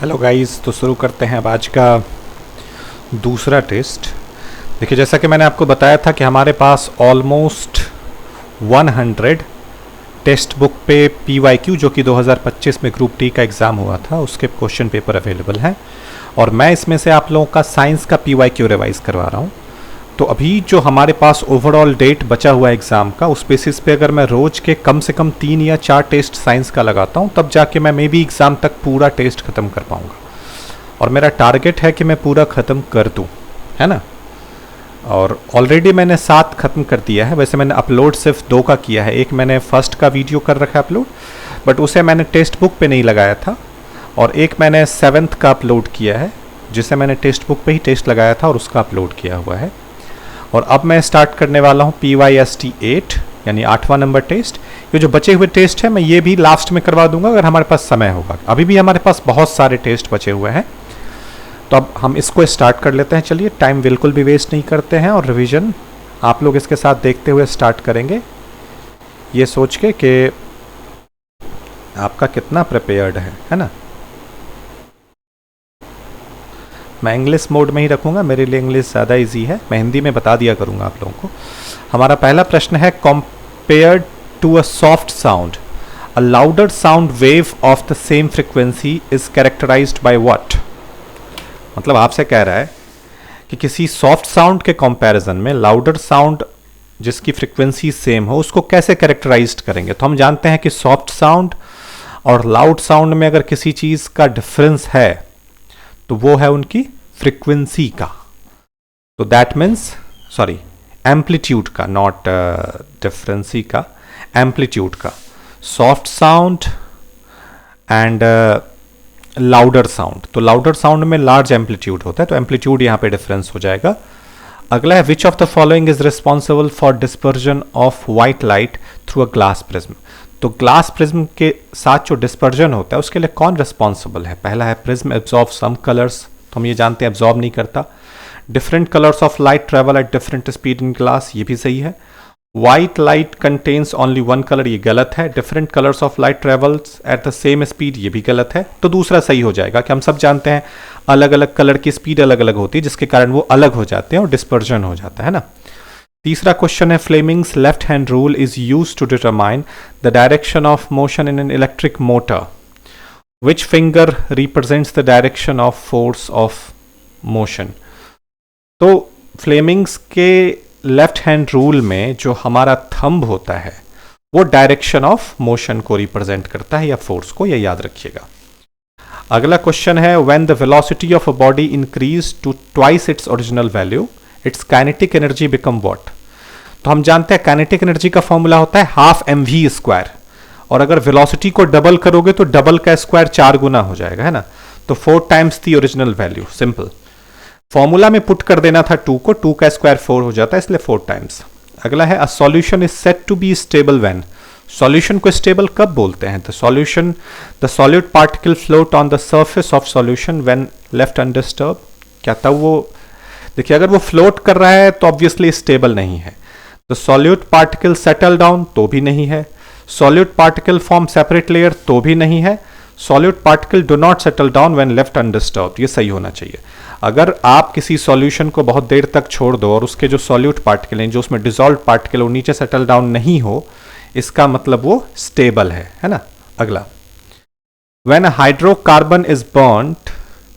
Hello guys, तो शुरू करते हैं अब आज का दूसरा टेस्ट। देखिए, जैसा कि मैंने आपको बताया था कि हमारे पास ऑलमोस्ट 100 टेक्स्ट बुक पे PYQ जो कि 2025 में ग्रुप टी का एग्ज़ाम हुआ था उसके क्वेश्चन पेपर अवेलेबल हैं, और मैं इसमें से आप लोगों का साइंस का PYQ रिवाइज़ करवा रहा हूँ। तो अभी जो हमारे पास ओवरऑल डेट बचा हुआ है एग्ज़ाम का, उस बेसिस पे अगर मैं रोज़ के कम से कम 3 या 4 टेस्ट साइंस का लगाता हूँ, तब जाके मैं मे बी एग्ज़ाम तक पूरा टेस्ट ख़त्म कर पाऊँगा। और मेरा टारगेट है कि मैं पूरा ख़त्म कर दूँ, है ना। और ऑलरेडी मैंने 7 ख़त्म कर दिया है। वैसे मैंने अपलोड सिर्फ 2 का किया है। एक मैंने फर्स्ट का वीडियो कर रखा है अपलोड, बट उसे मैंने टेक्स्ट बुक पे नहीं लगाया था, और एक मैंने 7th का अपलोड किया है जिसे मैंने टेक्स्ट बुक पे ही टेस्ट लगाया था और उसका अपलोड किया हुआ है। और अब मैं स्टार्ट करने वाला हूँ PYST 8 यानी 8वां नंबर टेस्ट। ये जो बचे हुए टेस्ट हैं मैं ये भी लास्ट में करवा दूंगा अगर हमारे पास समय होगा। अभी भी हमारे पास बहुत सारे टेस्ट बचे हुए हैं, तो अब हम इसको स्टार्ट कर लेते हैं। चलिए, टाइम बिल्कुल भी वेस्ट नहीं करते हैं, और रिवीजन आप लोग इसके साथ देखते हुए स्टार्ट करेंगे, ये सोच के कि आपका कितना प्रिपेयर्ड है ना। मैं इंग्लिश मोड में ही रखूँगा, मेरे लिए इंग्लिश ज़्यादा इजी है। मैं हिंदी में बता दिया करूँगा आप लोगों को। हमारा पहला प्रश्न है, compared to a soft sound a louder sound wave of the same frequency is characterised by what. मतलब आपसे कह रहा है कि किसी सॉफ्ट साउंड के कंपैरिजन में लाउडर साउंड जिसकी फ्रिक्वेंसी सेम हो उसको कैसे कैरेक्टराइज्ड करेंगे। तो हम जानते हैं कि सॉफ्ट साउंड और लाउड साउंड में अगर किसी चीज़ का डिफरेंस है तो वो है उनकी फ्रीक्वेंसी का। तो दैट मीन्स सॉरी एम्पलीट्यूड का, नॉट डिफरेंसी का, एम्पलीट्यूड का। Soft sound and louder sound, तो लाउडर साउंड में लार्ज एम्पलीट्यूड होता है, तो एम्पलीट्यूड यहाँ पे डिफरेंस हो जाएगा। अगला है, विच of the following is responsible for dispersion of white light through a glass prism. तो ग्लास प्रिज्म के साथ जो डिस्पर्जन होता है उसके लिए कौन रिस्पॉन्सिबल है। पहला है, प्रिज्म एब्जॉर्ब सम कलर्स, तो हम ये जानते हैं एब्जॉर्ब नहीं करता। Different colours of light travel at different speed in glass, ये भी सही है। White light contains only one colour, ये गलत है। Different colours of light travels at the same speed, ये भी गलत है। तो दूसरा सही हो जाएगा कि हम सब जानते हैं अलग अलग कलर की स्पीड अलग अलग होती है, जिसके कारण वो अलग हो जाते हैं और डिस्पर्जन हो जाता है ना। तीसरा क्वेश्चन है, Fleming's left hand rule is used to determine the direction of motion in an electric motor. Which finger represents the direction of force of motion. तो फ्लेमिंग्स के लेफ्ट हैंड रूल में जो हमारा थंब होता है वो direction of motion को represent करता है या फोर्स को, यह याद रखिएगा। अगला क्वेश्चन है, when the velocity of a body increase to twice its original value its kinetic energy become what. तो हम जानते हैं काइनेटिक एनर्जी का फॉर्मूला होता है ½ mv², और अगर वेलोसिटी को डबल करोगे तो डबल का स्क्वायर 4 गुना हो जाएगा, है ना। तो 4 times the original value. Simple formula में पुट कर देना था 2 को, 2 का स्क्वायर 4 हो जाता है, इसलिए 4 टाइम्स। अगला है, a solution is said to be stable when. Solution को स्टेबल कब बोलते हैं। The solid particle float on the surface of solution when left undisturb. क्या तब वो, देखिए अगर वो फ्लोट कर रहा है तो ऑब्वियसली स्टेबल नहीं है। The solute particle settle down, तो भी नहीं है। Solute particle form separate layer, तो भी नहीं है। Solute particle do not settle down when left undisturb, ये सही होना चाहिए। अगर आप किसी सॉल्यूशन को बहुत देर तक छोड़ दो और उसके जो सॉल्यूट पार्टिकल हैं, जो उसमें डिसॉल्व पार्टिकल, वो नीचे सेटल डाउन नहीं हो, इसका मतलब वो स्टेबल है ना। अगला, when a hydrocarbon is burned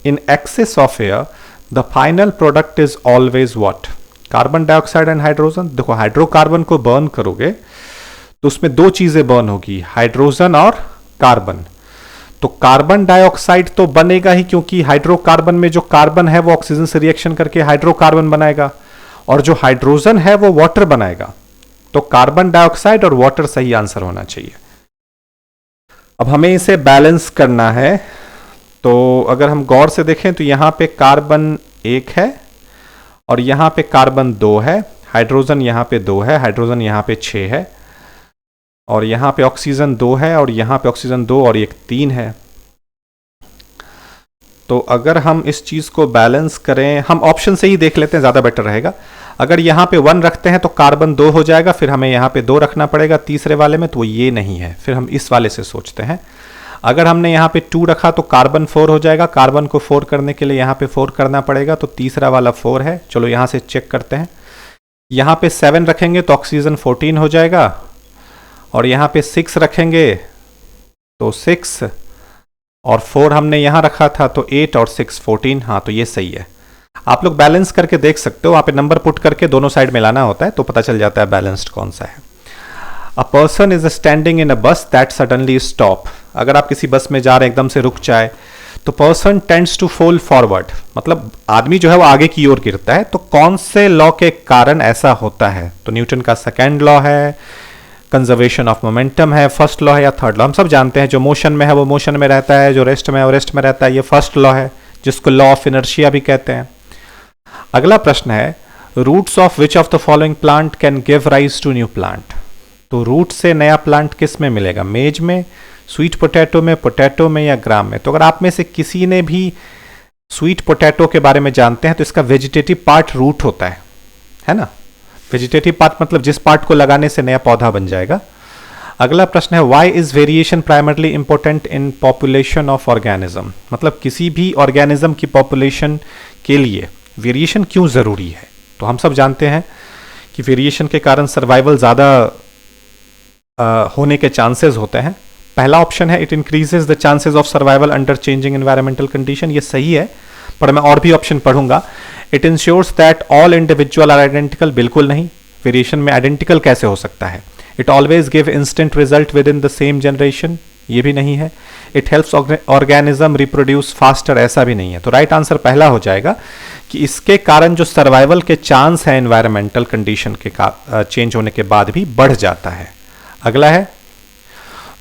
in excess of air the final product is always what. Carbon dioxide and hydrogen. देखो, हाइड्रोकार्बन को बर्न करोगे तो उसमें 2 चीजें बर्न होगी, हाइड्रोजन और कार्बन। तो कार्बन डाइऑक्साइड तो बनेगा ही, क्योंकि हाइड्रोकार्बन में जो कार्बन है वो ऑक्सीजन से रिएक्शन करके हाइड्रोकार्बन बनाएगा, और जो हाइड्रोजन है वो वाटर बनाएगा। तो कार्बन डाइऑक्साइड और वाटर सही आंसर होना चाहिए। अब हमें इसे बैलेंस करना है, तो अगर हम गौर से देखें तो यहां पे कार्बन 1 है और यहां पे कार्बन 2 है, हाइड्रोजन यहां पे 2 है, हाइड्रोजन यहां पे 6 है, और यहां पे ऑक्सीजन 2 है, और यहां पे ऑक्सीजन 2 और एक 3 है। तो अगर हम इस चीज को बैलेंस करें, हम ऑप्शन से ही देख लेते हैं, ज्यादा बेटर रहेगा। अगर यहां पे 1 रखते हैं तो कार्बन 2 हो जाएगा, फिर हमें यहां पे 2 रखना पड़ेगा तीसरे वाले में, तो ये नहीं है। फिर हम इस वाले से सोचते हैं। अगर हमने यहाँ पे 2 रखा तो कार्बन 4 हो जाएगा, कार्बन को 4 करने के लिए यहाँ पे 4 करना पड़ेगा, तो तीसरा वाला 4 है। चलो यहाँ से चेक करते हैं, यहाँ पे 7 रखेंगे तो ऑक्सीजन 14 हो जाएगा, और यहाँ पे 6 रखेंगे तो 6, और 4 हमने यहाँ रखा था तो 8 और 6 14। हाँ, तो ये सही है। आप लोग बैलेंस करके देख सकते हो, वहाँ पे नंबर पुट करके दोनों साइड मिलाना होता है तो पता चल जाता है बैलेंस्ड कौन सा है। A person is standing in a bus that suddenly stop. अगर आप किसी बस में जा रहे हैं, एकदम से रुक जाए, तो person tends to fall forward, मतलब आदमी जो है वो आगे की ओर गिरता है। तो कौन से लॉ के कारण ऐसा होता है? तो न्यूटन का सेकेंड लॉ है, कंजर्वेशन ऑफ मोमेंटम है, फर्स्ट लॉ है, या थर्ड लॉ? हम सब जानते हैं जो मोशन में है वो मोशन में रहता है, जो रेस्ट में है वो रेस्ट में रहता है, ये फर्स्ट लॉ है जिसको लॉ ऑफ इनर्शिया भी कहते हैं। अगला प्रश्न है, roots of which of the following plant can give rise to new plant. तो रूट से नया प्लांट किस में मिलेगा? मेज में, स्वीट पोटैटो में, या ग्राम में? तो अगर आप में से किसी ने भी स्वीट पोटैटो के बारे में जानते हैं तो इसका वेजिटेटिव पार्ट रूट होता है ना? वेजिटेटिव पार्ट मतलब जिस पार्ट को लगाने से नया पौधा बन जाएगा। अगला प्रश्न है, why is variation primarily important in population of organism. मतलब किसी भी ऑर्गेनिज्म की पॉपुलेशन के लिए वेरिएशन क्यों जरूरी है? तो हम सब जानते हैं कि वेरिएशन के कारण सर्वाइवल ज़्यादा होने के चांसेस होते हैं। पहला ऑप्शन है, it increases the chances of survival under changing environmental condition. ये सही है, पर मैं और भी ऑप्शन पढ़ूंगा। It insures that all individual are identical. बिल्कुल नहीं, वेरिएशन में आइडेंटिकल कैसे हो सकता है? It always give instant result within the same generation. ये भी नहीं है। It helps organism reproduce faster. ऐसा भी नहीं है। तो राइट आंसर पहला हो जाएगा कि इसके कारण जो सर्वाइवल के चांस है एनवायरमेंटल कंडीशन के चेंज होने के बाद भी बढ़ जाता है। अगला है,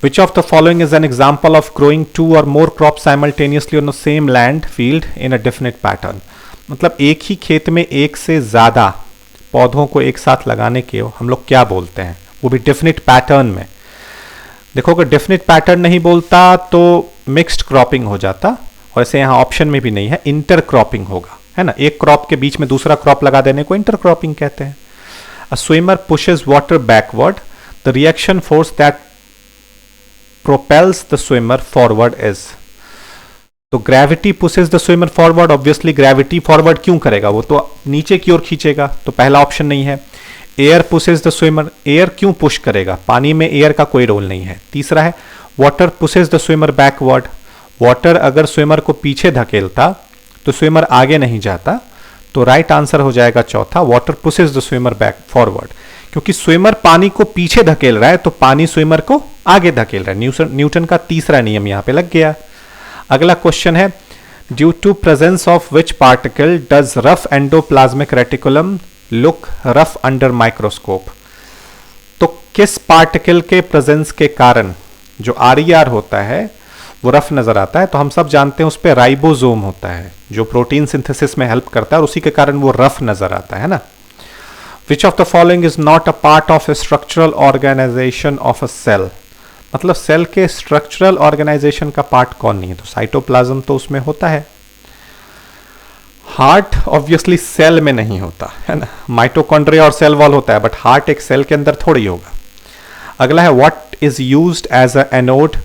which of the following is an example of growing 2 or more crops simultaneously on the same land field in a definite pattern। मतलब एक ही खेत में एक से ज्यादा पौधों को एक साथ लगाने के हम लोग क्या बोलते हैं? वो भी डेफिनेट पैटर्न में। देखो, अगर डेफिनेट पैटर्न नहीं बोलता तो मिक्स्ड क्रॉपिंग हो जाता, और ऐसे यहाँ ऑप्शन में भी नहीं है, इंटर क्रॉपिंग होगा, है ना? एक क्रॉप के बीच में दूसरा क्रॉप लगा देने को इंटर क्रॉपिंग कहते हैं। अ swimmer pushes water backward, the reaction force that propels the swimmer forward is। तो gravity pushes the swimmer forward. Obviously gravity forward क्यों करेगा? वो तो नीचे की ओर खींचेगा, तो पहला ऑप्शन नहीं है। Air pushes the swimmer, air क्यों पुश करेगा? पानी में एयर का कोई रोल नहीं है। तीसरा है, water pushes the swimmer backward. Water अगर स्विमर को पीछे धकेलता तो स्विमर आगे नहीं जाता। तो राइट आंसर हो जाएगा चौथा, water pushes the swimmer back forward, क्योंकि स्विमर पानी को पीछे धकेल रहा है तो पानी स्विमर को आगे धकेल रहा है। न्यूटन का तीसरा नियम यहां पे लग गया। अगला क्वेश्चन है, due to presence of which particle does rough endoplasmic reticulum look rough under microscope. तो किस पार्टिकल के प्रेजेंस के कारण जो आरईआर होता है वो रफ नजर आता है? तो हम सब जानते हैं उस पर राइबोसोम होता है जो प्रोटीन सिंथेसिस में हेल्प करता है, और उसी के कारण वो रफ नजर आता है ना? Which of the following is not a part of a structural organization of a cell? मतलब सेल के स्ट्रक्चरल ऑर्गेनाइजेशन का पार्ट कौन नहीं है? तो साइटोप्लाज्म तो उसमें होता है। हार्ट ऑब्वियसली सेल में नहीं होता, है ना? माइटोकॉन्ड्रिया और सेल वॉल होता है, बट हार्ट एक सेल के अंदर थोड़ी होगा। अगला है, what is used as a anode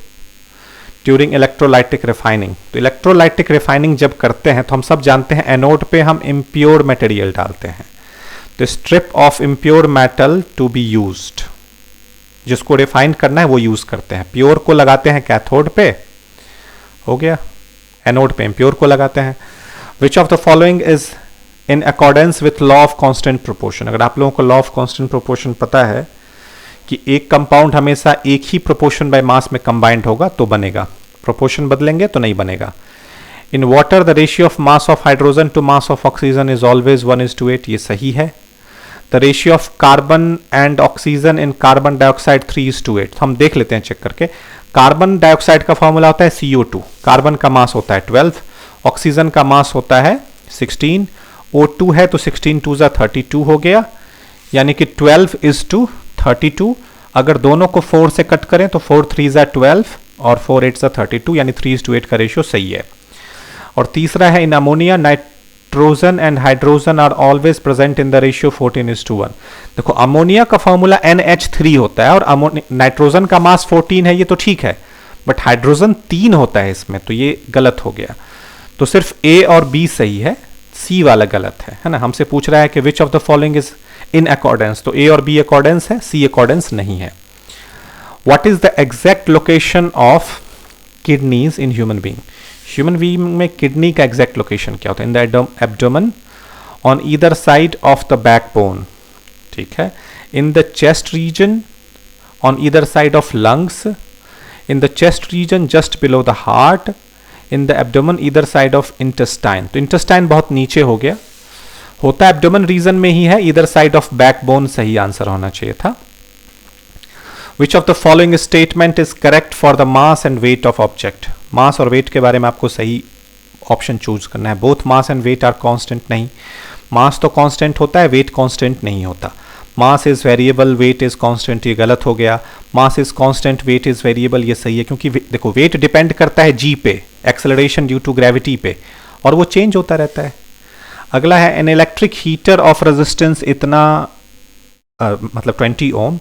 during electrolytic refining. तो इलेक्ट्रोलाइटिक रिफाइनिंग जब करते हैं तो हम सब जानते हैं एनोड पे हम इम्प्योर मटेरियल डालते हैं। तो strip of impure metal to be used, जिसको रिफाइन करना है वो यूज करते हैं। प्योर को लगाते हैं कैथोड पे, हो गया, एनोड पे इम्प्योर को लगाते हैं। विच of the following is in accordance with law of constant proportion. अगर आप लोगों को लॉ ऑफ कांस्टेंट प्रोपोर्शन पता है कि एक कंपाउंड हमेशा एक ही प्रोपोर्शन बाय मास में कंबाइंड होगा तो बनेगा, प्रोपोर्शन बदलेंगे तो नहीं बनेगा। In water the ratio of mass of hydrogen to mass of oxygen is always 1:8। ये सही है। The ratio of carbon and oxygen in carbon dioxide 3:8। हम देख लेते हैं चेक करके। कार्बन डाइऑक्साइड का फॉर्मूला होता है CO2, कार्बन का मास होता है 12, ऑक्सीजन का मास होता है 16, O2 है तो 16 2 32 हो गया, यानी कि 12:32। अगर दोनों को 4 से कट करें तो 4 3 12 और 4 8 32, यानी 3:8 का रेशियो सही है। और तीसरा है, in ammonia nitrogen and hydrogen are always present in the ratio 14:1। देखो, अमोनिया का फॉर्मूला NH3 होता है और नाइट्रोजन का मास 14 है, ये तो ठीक है, बट हाइड्रोजन 3 होता है इसमें, तो ये गलत हो गया। तो सिर्फ ए और बी सही है, सी वाला गलत है ना। हमसे पूछ रहा है कि विच of the following is in accordance, तो ए और बी अकॉर्डेंस है, सी अकॉर्डेंस नहीं है। What is the exact location of kidneys in human being, human being में किडनी का एग्जैक्ट लोकेशन क्या होता है? In the abdomen, on either side of the backbone, ठीक है, in the chest region, on either side of lungs, in the chest region just below the heart, in the abdomen either side of intestine. तो intestine बहुत नीचे हो गया, होता abdomen reason में ही है, ईदर साइड ऑफ बैकबोन सही आंसर होना चाहिए था। Which of the following statement is correct for the mass and weight of object, mass और वेट के बारे में आपको सही ऑप्शन चूज करना है। Both mass and weight are constant, नहीं, मास तो कांस्टेंट होता है, वेट कांस्टेंट नहीं होता। Mass is variable, weight is constant, ये गलत हो गया। Mass is constant, weight is variable, ये सही है, क्योंकि देखो वेट डिपेंड करता है जी पे, एक्सेलरेशन ड्यू टू ग्रेविटी पे, और वो चेंज होता रहता है। अगला है an electric heater of resistance इतना मतलब 20 ohm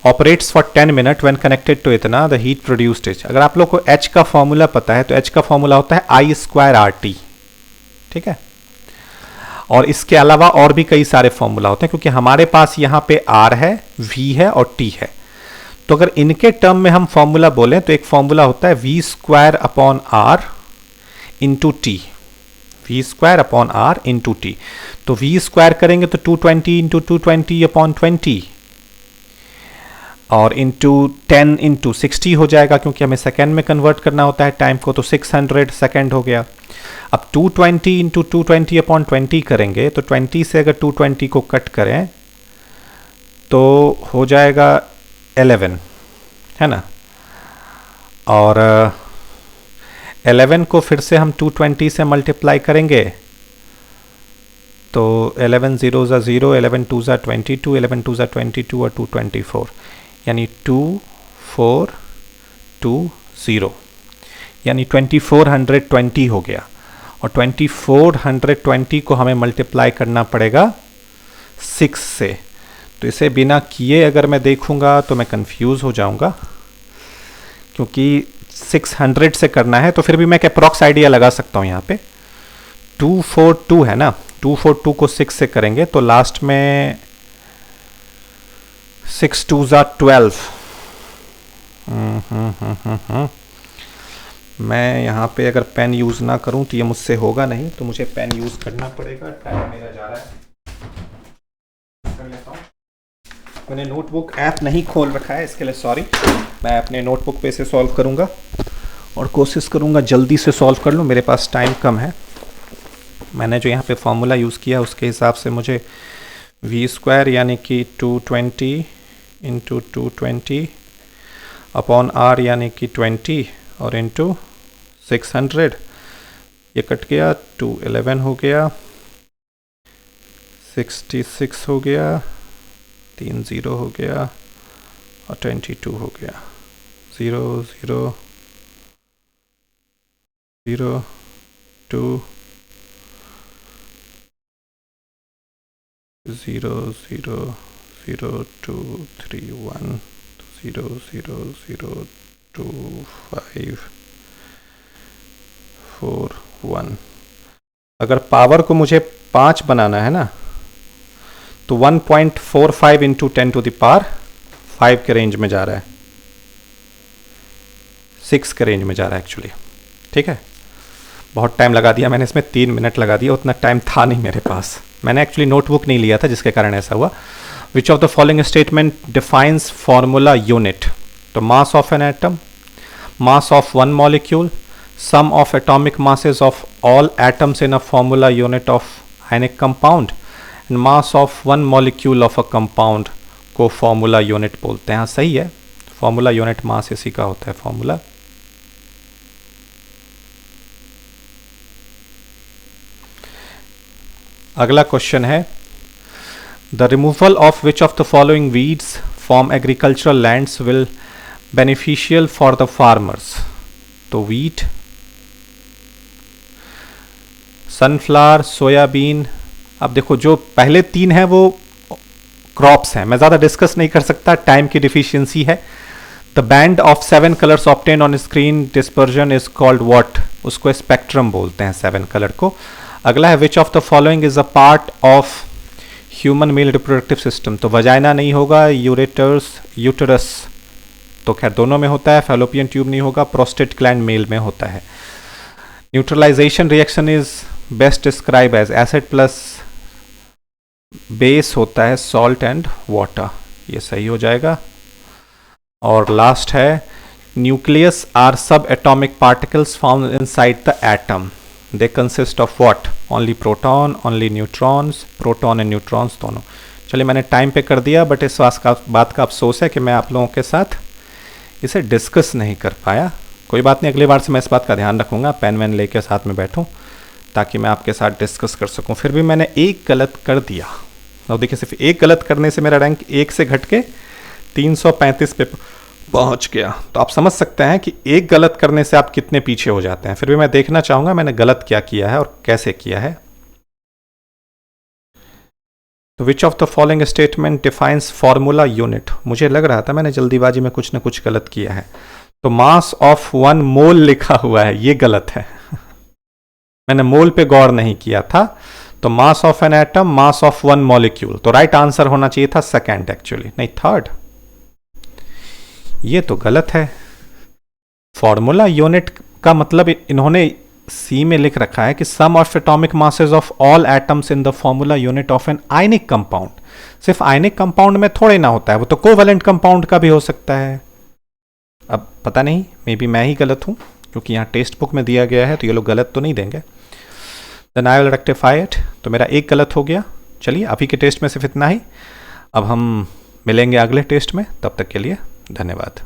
operates for 10 minute when connected to इतना, द हीट प्रोड्यूस्ड इज। अगर आप लोग को एच का फॉर्मूला पता है तो एच का फॉर्मूला होता है I²RT, ठीक है। और इसके अलावा और भी कई सारे फॉर्मूला होते हैं, क्योंकि हमारे पास यहाँ पे R है, V है और T है। तो अगर इनके टर्म में हम फॉर्मूला बोलें तो एक फॉर्मूला होता है V²/R into T, V²/R into T. तो V² करेंगे तो 220 इंटू 220/20 और इंटू 10 इंटू 60 हो जाएगा, क्योंकि हमें सेकेंड में कन्वर्ट करना होता है टाइम को, तो 600 सेकेंड हो गया। अब 220 इंटू 220/20 करेंगे तो 20 से अगर 220 को कट करें तो हो जाएगा 11, है ना। और 11 को फिर से हम 220 से मल्टीप्लाई करेंगे तो 11 0 0, 11 2 22, 11 2 22 और 224, यानी 2420, यानी 2420 हो गया। और 2420 को हमें मल्टीप्लाई करना पड़ेगा 6 से। तो इसे बिना किए अगर मैं देखूंगा तो मैं कंफ्यूज हो जाऊंगा, क्योंकि 600 से करना है, तो फिर भी मैं एक अप्रॉक्स आइडिया लगा सकता हूं। यहाँ पे 242 है ना, 242 को 6 से करेंगे तो लास्ट में 6 2 12। मैं यहाँ पे अगर पेन यूज़ ना करूँ तो ये मुझसे होगा नहीं, तो मुझे पेन यूज़ करना पड़ेगा। टाइम मेरा जा रहा है, कर लेता हूँ। मैंने नोटबुक ऐप नहीं खोल रखा है, इसके लिए सॉरी। मैं अपने नोटबुक पे से सॉल्व करूँगा और कोशिश करूँगा जल्दी से सॉल्व कर लूँ, मेरे पास टाइम कम है। मैंने जो यहाँ पे फॉर्मूला यूज़ किया उसके हिसाब से मुझे V² यानी कि 220 इंटू 220/R यानी कि 20 और इंटू 600, ये कट गया, 211 हो गया, 66 हो गया, 3 0 हो गया और 22 हो गया। 0 0 0 2 0 0 0 2 3 1 0 0 0 2 5 4 1। अगर पावर को मुझे 5 बनाना है ना तो 1.45 इंटू 10 टू द पावर 5 के रेंज में जा रहा है, 6 के रेंज में जा रहा है एक्चुअली, ठीक है। बहुत टाइम लगा दिया मैंने इसमें, 3 मिनट लगा दिया, उतना टाइम था नहीं मेरे पास। मैंने एक्चुअली नोटबुक नहीं लिया था जिसके कारण ऐसा हुआ। Which of the following statement defines formula unit, तो mass of an atom, mass of one molecule, sum of atomic masses of all atoms in a formula unit of ionic compound and mass of one molecule of a compound को formula unit बोलते हैं। हाँ सही है, formula unit mass इसी का होता है formula। अगला क्वेश्चन है the removal of which of the following weeds from agricultural lands will beneficial for the farmers। तो wheat, सनफ्लावर, सोयाबीन। अब देखो जो पहले 3 हैं वो क्रॉप्स हैं, मैं ज़्यादा डिस्कस नहीं कर सकता, टाइम की डिफिशियंसी है। The band of 7 colours obtain on screen dispersion is called what, उसको स्पेक्ट्रम बोलते हैं 7 कलर को। अगला है विच of the following is a part of human male reproductive system, तो वजाइना नहीं होगा, यूटेरस तो खैर दोनों में होता है, फैलोपियन ट्यूब नहीं होगा, प्रोस्टेट ग्लैंड मेल में होता है। Neutralisation reaction is best describe as acid plus base होता है सॉल्ट एंड वाटर, ये सही हो जाएगा। और लास्ट है न्यूक्लियस आर सब atomic particles found inside the atom, they consist of what, only proton, only neutrons, proton and neutrons दोनों। चलिए मैंने टाइम पे कर दिया, बट इस बात का अफसोस है कि मैं आप लोगों के साथ इसे डिस्कस नहीं कर पाया। कोई बात नहीं, अगली बार से मैं इस बात का ध्यान रखूंगा, पेन वैन लेके साथ में बैठूं ताकि मैं आपके साथ डिस्कस कर सकूं। फिर भी मैंने एक गलत कर दिया, और देखिए सिर्फ एक गलत करने से मेरा रैंक 1 से घट के 335 पे पहुंच गया। तो आप समझ सकते हैं कि एक गलत करने से आप कितने पीछे हो जाते हैं। फिर भी मैं देखना चाहूंगा मैंने गलत क्या किया है और कैसे किया है। तो विच of the following statement defines formula unit, मुझे लग रहा था मैंने जल्दीबाजी में कुछ ना कुछ गलत किया है। तो मास ऑफ 1 मोल लिखा हुआ है, ये गलत है मैंने मोल पे गौर नहीं किया था। तो mass of an atom, mass of 1 molecule, तो राइट आंसर होना चाहिए था सेकंड, एक्चुअली नहीं थर्ड। ये तो गलत है। फॉर्मूला यूनिट का मतलब इन्होंने सी में लिख रखा है कि sum of atomic masses of all atoms in the formula unit of an ionic compound. सिर्फ आयनिक कंपाउंड में थोड़े ना होता है, वो तो कोवेलेंट कंपाउंड का भी हो सकता है। अब पता नहीं, मे बी मैं ही गलत हूं, क्योंकि यहाँ टेक्स्ट बुक में दिया गया है, तो ये लोग गलत तो नहीं देंगे। Then I will rectify it. तो मेरा एक गलत हो गया। चलिए अभी के टेस्ट में सिर्फ इतना ही, अब हम मिलेंगे अगले टेस्ट में, तब तक के लिए धन्यवाद।